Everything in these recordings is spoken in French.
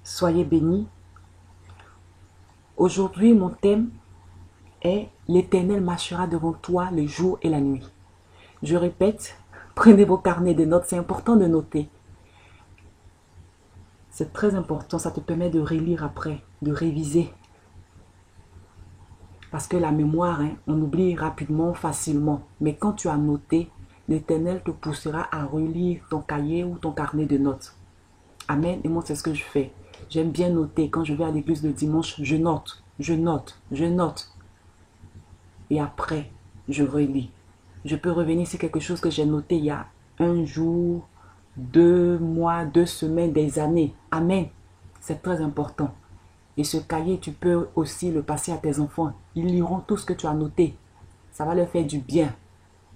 Soyez bénis. Aujourd'hui, mon thème est l'Éternel marchera devant toi le jour et la nuit. Je répète, prenez vos carnets de notes, c'est important de noter. C'est très important, ça te permet de relire après, de réviser. Parce que la mémoire, on oublie rapidement, facilement. Mais quand tu as noté, l'Éternel te poussera à relire ton cahier ou ton carnet de notes. Amen. Et moi, c'est ce que je fais. J'aime bien noter. Quand je vais à l'église le dimanche, je note, je note, je note. Et après, je relis. Je peux revenir sur quelque chose que j'ai noté il y a un jour, 2 mois, 2 semaines, des années. Amen. C'est très important. Et ce cahier, tu peux aussi le passer à tes enfants. Ils liront tout ce que tu as noté. Ça va leur faire du bien.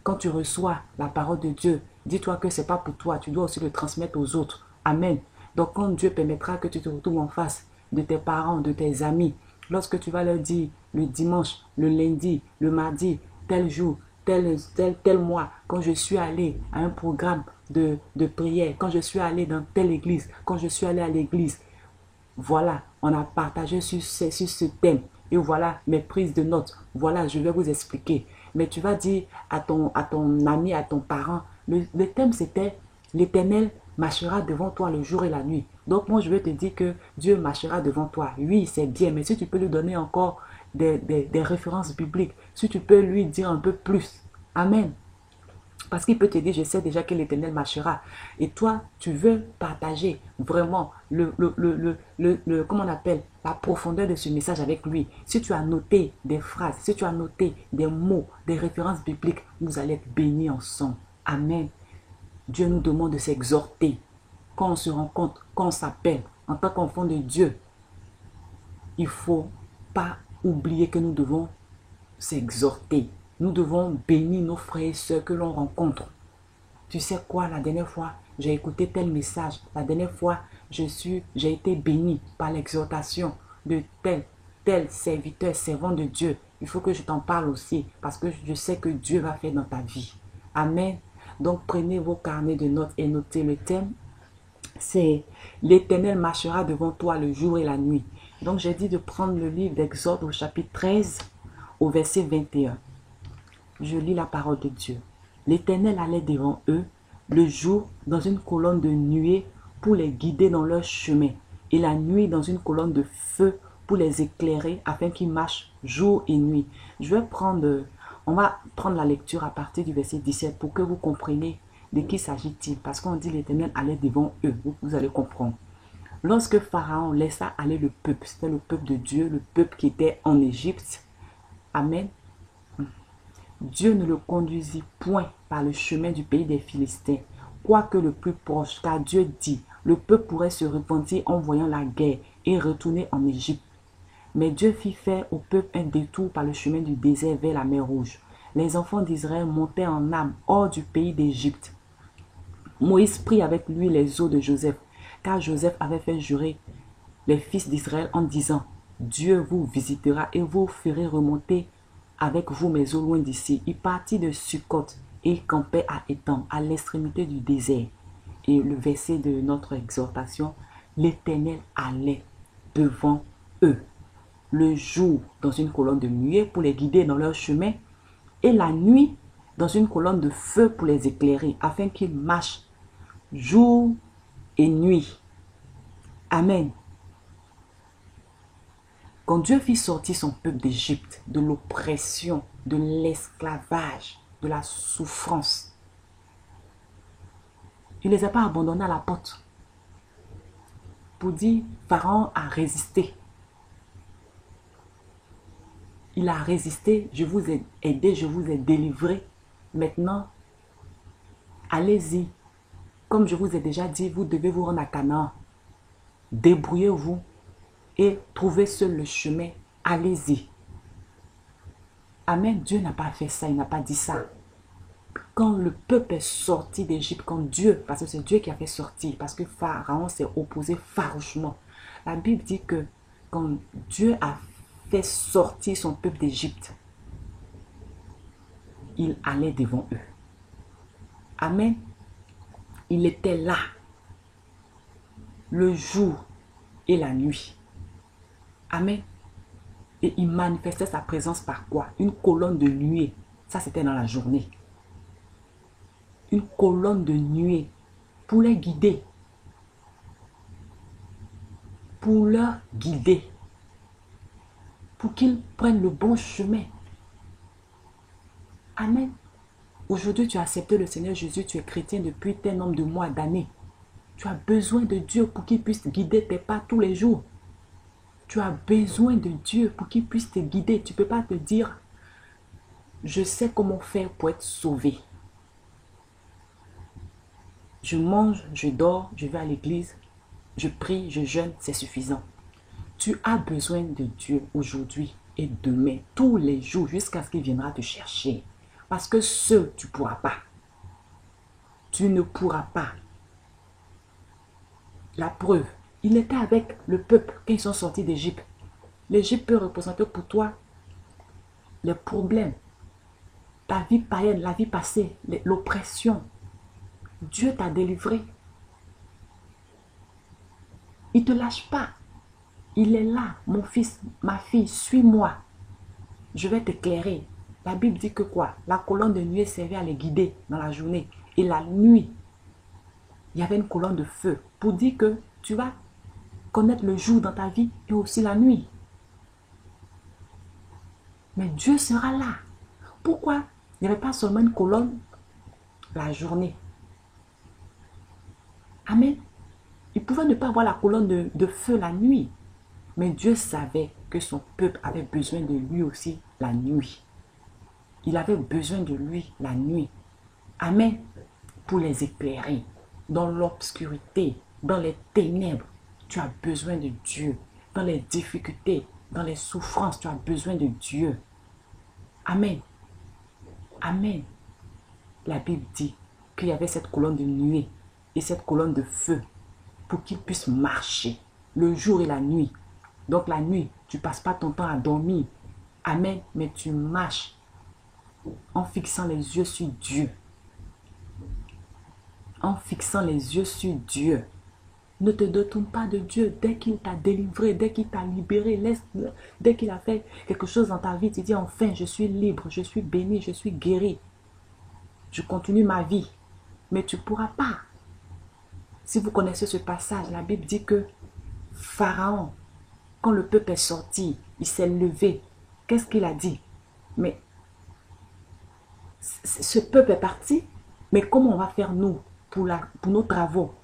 Quand tu reçois la parole de Dieu, dis-toi que ce n'est pas pour toi. Tu dois aussi le transmettre aux autres. Amen. Donc quand Dieu permettra que tu te retrouves en face de tes parents, de tes amis, lorsque tu vas leur dire le dimanche, le lundi, le mardi, tel jour, tel mois, quand je suis allé à un programme de prière, quand je suis allé dans telle église, quand je suis allé à l'église, voilà, on a partagé sur ce thème. Et voilà mes prises de notes. Voilà, je vais vous expliquer. Mais tu vas dire à ton ami, à ton parent, le thème c'était l'Éternel marchera devant toi le jour et la nuit. Donc moi je vais te dire que Dieu marchera devant toi. Oui, c'est bien, mais si tu peux lui donner encore des références bibliques, si tu peux lui dire un peu plus. Amen. Parce qu'il peut te dire, je sais déjà que l'Éternel marchera. Et toi, tu veux partager vraiment comment on appelle, la profondeur de ce message avec lui. Si tu as noté des phrases, si tu as noté des mots, des références bibliques, nous allons être bénis ensemble. Amen. Dieu nous demande de s'exhorter. Quand on se rencontre, quand on s'appelle, en tant qu'enfant de Dieu, il ne faut pas oublier que nous devons s'exhorter. Nous devons bénir nos frères et sœurs que l'on rencontre. Tu sais quoi, la dernière fois, j'ai écouté tel message. La dernière fois, j'ai été béni par l'exhortation de tel serviteur, servant de Dieu. Il faut que je t'en parle aussi parce que je sais que Dieu va faire dans ta vie. Amen. Donc, prenez vos carnets de notes et notez le thème. C'est l'Éternel marchera devant toi le jour et la nuit. Donc, j'ai dit de prendre le livre d'Exode au chapitre 13 au verset 21. Je lis la parole de Dieu. L'Éternel allait devant eux le jour dans une colonne de nuée pour les guider dans leur chemin et la nuit dans une colonne de feu pour les éclairer afin qu'ils marchent jour et nuit. On va prendre la lecture à partir du verset 17 pour que vous compreniez de qui s'agit-il. Parce qu'on dit l'Éternel allait devant eux. Vous allez comprendre. Lorsque Pharaon laissa aller le peuple, c'était le peuple de Dieu, le peuple qui était en Égypte. Amen. Dieu ne le conduisit point par le chemin du pays des Philistins, quoique le plus proche, car Dieu dit, le peuple pourrait se repentir en voyant la guerre et retourner en Égypte. Mais Dieu fit faire au peuple un détour par le chemin du désert vers la mer Rouge. Les enfants d'Israël montaient en âme hors du pays d'Égypte. Moïse prit avec lui les os de Joseph, car Joseph avait fait jurer les fils d'Israël en disant, Dieu vous visitera et vous ferez remonter avec vous mes eaux loin d'ici. Il partit de Sukkot et campait à Étam, à l'extrémité du désert. Et le verset de notre exhortation, l'Éternel allait devant eux. Le jour dans une colonne de nuée pour les guider dans leur chemin et la nuit dans une colonne de feu pour les éclairer afin qu'ils marchent jour et nuit. Amen. Quand Dieu fit sortir son peuple d'Égypte, de l'oppression, de l'esclavage, de la souffrance, il ne les a pas abandonnés à la porte pour dire, Pharaon a résisté. Il a résisté, je vous ai aidé, je vous ai délivré. Maintenant, allez-y. Comme je vous ai déjà dit, vous devez vous rendre à Canaan. Débrouillez-vous et trouvez seul le chemin. Allez-y. Amen. Dieu n'a pas fait ça, il n'a pas dit ça. Quand le peuple est sorti d'Égypte, quand Dieu, parce que c'est Dieu qui a fait sortir, parce que Pharaon s'est opposé farouchement. La Bible dit que quand Dieu a fait sortir son peuple d'Égypte, il allait devant eux. Amen. Il était là le jour et la nuit. Amen. Et il manifestait sa présence par quoi? Une colonne de nuée. Ça, c'était dans la journée. Une colonne de nuée pour les guider. Pour leur guider. Pour qu'ils prennent le bon chemin. Amen. Aujourd'hui, tu as accepté le Seigneur Jésus, tu es chrétien depuis tel nombre de mois, d'années. Tu as besoin de Dieu pour qu'il puisse guider tes pas tous les jours. Tu as besoin de Dieu pour qu'il puisse te guider. Tu ne peux pas te dire, je sais comment faire pour être sauvé. Je mange, je dors, je vais à l'église, je prie, je jeûne, c'est suffisant. Tu as besoin de Dieu aujourd'hui et demain, tous les jours, jusqu'à ce qu'il viendra te chercher. Parce que seul, tu ne pourras pas. Tu ne pourras pas. La preuve, il était avec le peuple quand ils sont sortis d'Égypte. L'Égypte peut représenter pour toi les problèmes, ta vie païenne, la vie passée, l'oppression. Dieu t'a délivré. Il ne te lâche pas. Il est là, mon fils, ma fille, suis-moi. Je vais t'éclairer. La Bible dit que quoi? La colonne de nuée servait à les guider dans la journée. Et la nuit, il y avait une colonne de feu pour dire que tu vas connaître le jour dans ta vie et aussi la nuit. Mais Dieu sera là. Pourquoi? Il n'y avait pas seulement une colonne la journée. Amen. Il pouvait ne pas avoir la colonne de feu la nuit. Mais Dieu savait que son peuple avait besoin de lui aussi la nuit. Il avait besoin de lui la nuit. Amen. Pour les éclairer. Dans l'obscurité, dans les ténèbres, tu as besoin de Dieu. Dans les difficultés, dans les souffrances, tu as besoin de Dieu. Amen. Amen. La Bible dit qu'il y avait cette colonne de nuée et cette colonne de feu pour qu'ils puissent marcher le jour et la nuit. Donc la nuit, tu ne passes pas ton temps à dormir. Amen. Mais tu marches en fixant les yeux sur Dieu. En fixant les yeux sur Dieu. Ne te détourne pas de Dieu. Dès qu'il t'a délivré, dès qu'il t'a libéré, dès qu'il a fait quelque chose dans ta vie, tu dis enfin, je suis libre, je suis béni, je suis guéri. Je continue ma vie. Mais tu ne pourras pas. Si vous connaissez ce passage, la Bible dit que Pharaon, quand le peuple est sorti, il s'est levé. Qu'est-ce qu'il a dit? Mais ce peuple est parti, mais comment on va faire nous pour nos travaux?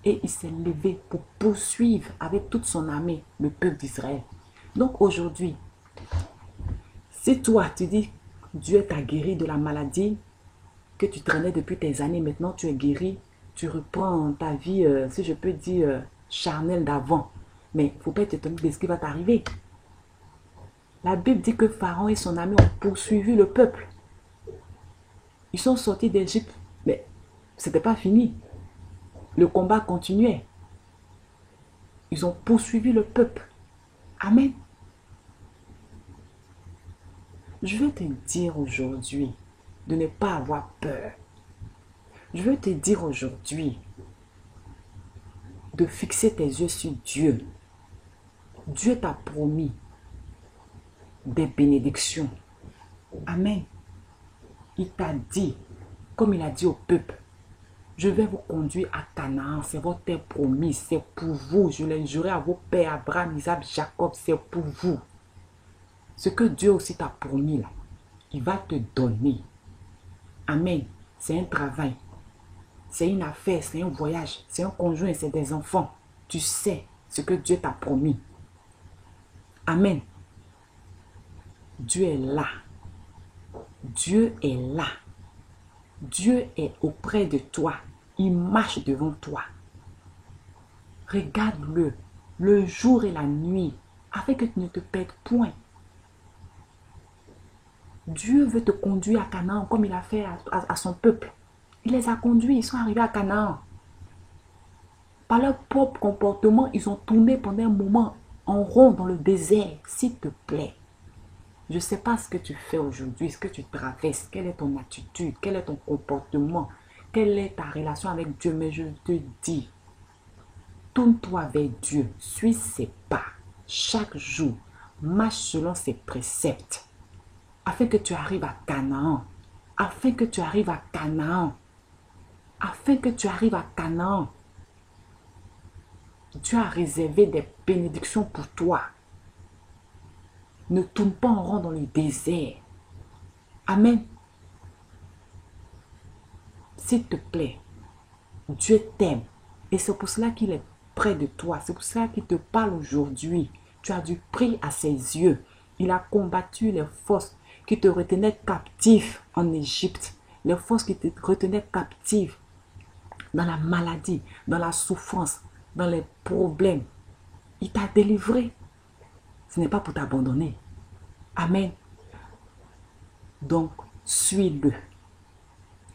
Et il s'est levé pour poursuivre avec toute son armée le peuple d'Israël. Donc aujourd'hui, si toi tu dis Dieu t'a guéri de la maladie que tu traînais depuis tes années, maintenant tu es guéri, tu reprends ta vie, si je peux dire, charnelle d'avant. Mais il ne faut pas être étonné de ce qui va t'arriver. La Bible dit que Pharaon et son armée ont poursuivi le peuple. Ils sont sortis d'Égypte, mais ce n'était pas fini. Le combat continuait. Ils ont poursuivi le peuple. Amen. Je veux te dire aujourd'hui de ne pas avoir peur. Je veux te dire aujourd'hui de fixer tes yeux sur Dieu. Dieu t'a promis des bénédictions. Amen. Il t'a dit, comme il a dit au peuple, je vais vous conduire à Canaan, c'est votre terre promise, c'est pour vous. Je l'ai juré à vos pères, Abraham, Isaac, Jacob, c'est pour vous. Ce que Dieu aussi t'a promis là, il va te donner. Amen. C'est un travail, c'est une affaire, c'est un voyage, c'est un conjoint, c'est des enfants. Tu sais ce que Dieu t'a promis. Amen. Dieu est là. Dieu est là. Dieu est auprès de toi. Il marche devant toi. Regarde-le le jour et la nuit afin que tu ne te perdes point. Dieu veut te conduire à Canaan comme il a fait à son peuple. Il les a conduits, ils sont arrivés à Canaan. Par leur propre comportement, ils ont tourné pendant un moment en rond dans le désert. S'il te plaît, je ne sais pas ce que tu fais aujourd'hui, ce que tu traverses, quelle est ton attitude, quel est ton comportement, quelle est ta relation avec Dieu, mais je te dis, Tourne-toi vers Dieu, suis ses pas chaque jour, marche selon ses préceptes, afin que tu arrives à Canaan, afin que tu arrives à Canaan, afin que tu arrives à Canaan. Dieu a réservé des bénédictions pour toi. Ne tourne pas en rond dans le désert. Amen. S'il te plaît, Dieu t'aime. Et c'est pour cela qu'il est près de toi. C'est pour cela qu'il te parle aujourd'hui. Tu as du prix à ses yeux. Il a combattu les forces qui te retenaient captif en Égypte. Les forces qui te retenaient captif dans la maladie, dans la souffrance, dans les problèmes. Il t'a délivré. Ce n'est pas pour t'abandonner. Amen. Donc, suis-le.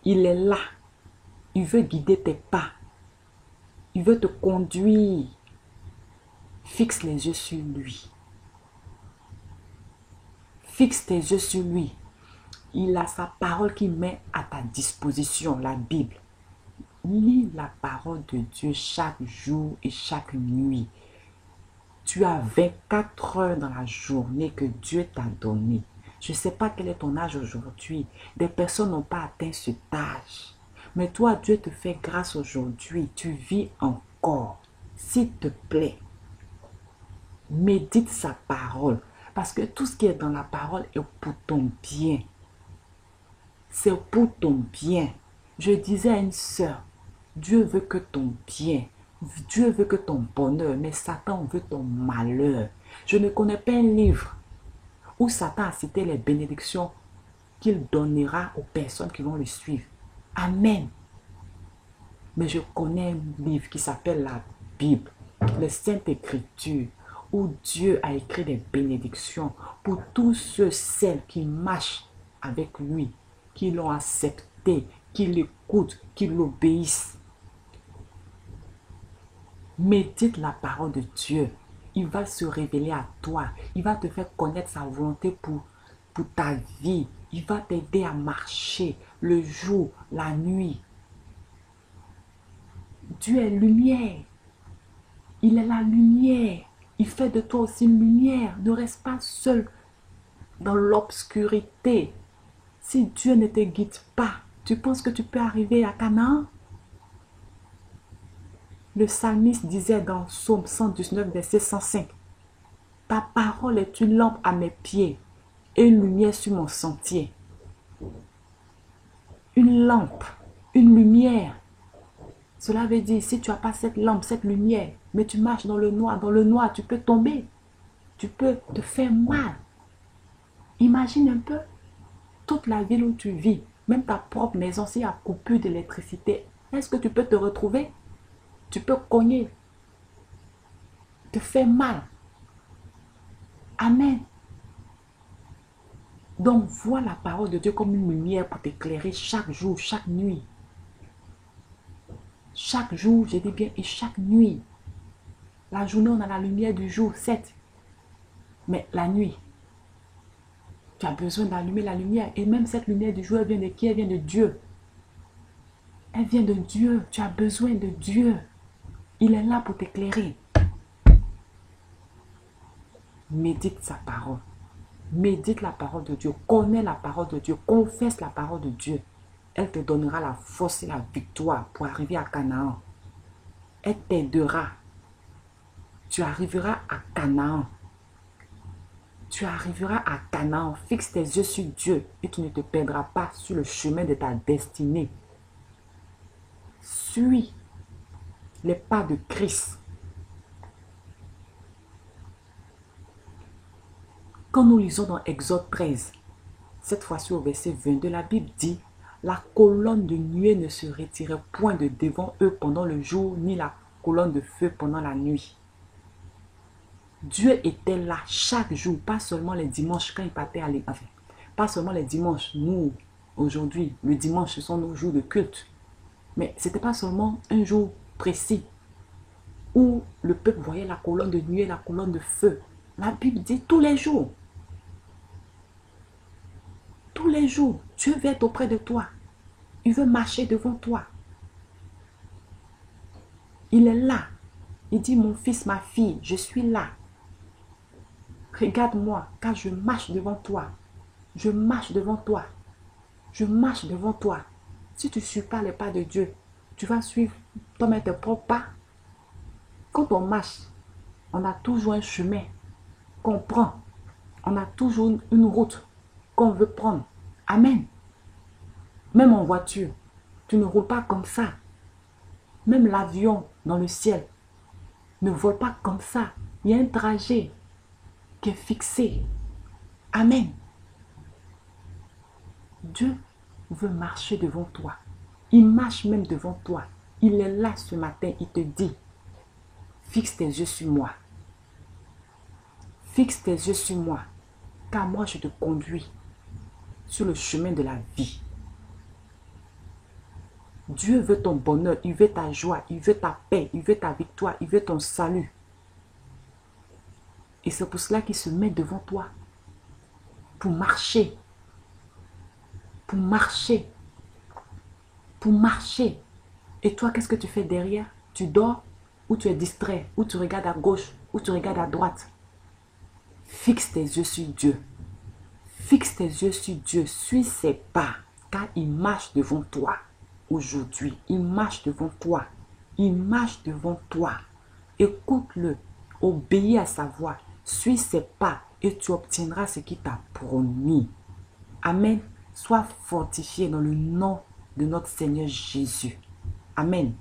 Il est là. Il veut guider tes pas. Il veut te conduire. Fixe les yeux sur lui. Fixe tes yeux sur lui. Il a sa parole qui met à ta disposition, la Bible. Lis la parole de Dieu chaque jour et chaque nuit. Tu as 24 heures dans la journée que Dieu t'a donné. Je ne sais pas quel est ton âge aujourd'hui. Des personnes n'ont pas atteint cet âge. Mais toi, Dieu te fait grâce aujourd'hui. Tu vis encore. S'il te plaît, médite sa parole. Parce que tout ce qui est dans la parole est pour ton bien. C'est pour ton bien. Je disais à une sœur, Dieu veut que ton bien. Dieu veut que ton bonheur, mais Satan veut ton malheur. Je ne connais pas un livre où Satan a cité les bénédictions qu'il donnera aux personnes qui vont le suivre. Amen. Mais je connais un livre qui s'appelle la Bible, les Saintes Écritures, où Dieu a écrit des bénédictions pour tous ceux, celles qui marchent avec lui, qui l'ont accepté, qui l'écoutent, qui l'obéissent. Médite la parole de Dieu. Il va se révéler à toi. Il va te faire connaître sa volonté pour ta vie. Il va t'aider à marcher le jour, la nuit. Dieu est lumière. Il est la lumière. Il fait de toi aussi une lumière. Ne reste pas seul dans l'obscurité. Si Dieu ne te guide pas, tu penses que tu peux arriver à Canaan? Le psalmiste disait dans Psaume 119, verset 105, « Ta parole est une lampe à mes pieds et une lumière sur mon sentier. » Une lampe, une lumière. Cela veut dire, si tu n'as pas cette lampe, cette lumière, mais tu marches dans le noir, tu peux tomber. Tu peux te faire mal. Imagine un peu toute la ville où tu vis, même ta propre maison, s'il y a coupure d'électricité, est-ce que tu peux te retrouver? Tu peux cogner, te faire mal. Amen. Donc, vois la parole de Dieu comme une lumière pour t'éclairer chaque jour, chaque nuit. Chaque jour, je dis bien, et chaque nuit. La journée, on a la lumière du jour, 7. Mais la nuit, tu as besoin d'allumer la lumière. Et même cette lumière du jour, elle vient de qui? Elle vient de Dieu. Elle vient de Dieu. Tu as besoin de Dieu. Il est là pour t'éclairer. Médite sa parole. Médite la parole de Dieu. Connais la parole de Dieu. Confesse la parole de Dieu. Elle te donnera la force et la victoire pour arriver à Canaan. Elle t'aidera. Tu arriveras à Canaan. Tu arriveras à Canaan. Fixe tes yeux sur Dieu et tu ne te perdras pas sur le chemin de ta destinée. Suis les pas de Christ. Quand nous lisons dans Exode 13, cette fois-ci au verset 22, la Bible dit « La colonne de nuée ne se retirait point de devant eux pendant le jour, ni la colonne de feu pendant la nuit. » Dieu était là chaque jour, pas seulement les dimanches quand il partait à l'église. Enfin, pas seulement les dimanches, nous, aujourd'hui, le dimanche, ce sont nos jours de culte. Mais ce n'était pas seulement un jour précis où le peuple voyait la colonne de nuée, la colonne de feu. La Bible dit tous les jours. Tous les jours, Dieu veut être auprès de toi. Il veut marcher devant toi. Il est là. Il dit, mon fils, ma fille, je suis là. Regarde-moi, car je marche devant toi. Je marche devant toi. Je marche devant toi. Si tu ne suis pas les pas de Dieu, tu vas suivre toi-même tes propres pas. Quand on marche, on a toujours un chemin qu'on prend. On a toujours une route qu'on veut prendre. Amen. Même en voiture, tu ne roules pas comme ça. Même l'avion dans le ciel ne vole pas comme ça. Il y a un trajet qui est fixé. Amen. Dieu veut marcher devant toi. Il marche même devant toi. Il est là ce matin. Il te dit, fixe tes yeux sur moi. Fixe tes yeux sur moi. Car moi, je te conduis sur le chemin de la vie. Dieu veut ton bonheur. Il veut ta joie. Il veut ta paix. Il veut ta victoire. Il veut ton salut. Et c'est pour cela qu'il se met devant toi. Pour marcher. Pour marcher. Pour marcher. Et toi, qu'est-ce que tu fais derrière? Tu dors ou tu es distrait, ou tu regardes à gauche, ou tu regardes à droite. Fixe tes yeux sur Dieu. Fixe tes yeux sur Dieu. Suis ses pas, car il marche devant toi aujourd'hui. Il marche devant toi. Il marche devant toi. Écoute-le. Obéis à sa voix. Suis ses pas et tu obtiendras ce qu'il t'a promis. Amen. Sois fortifié dans le nom de notre Seigneur Jésus. Amen.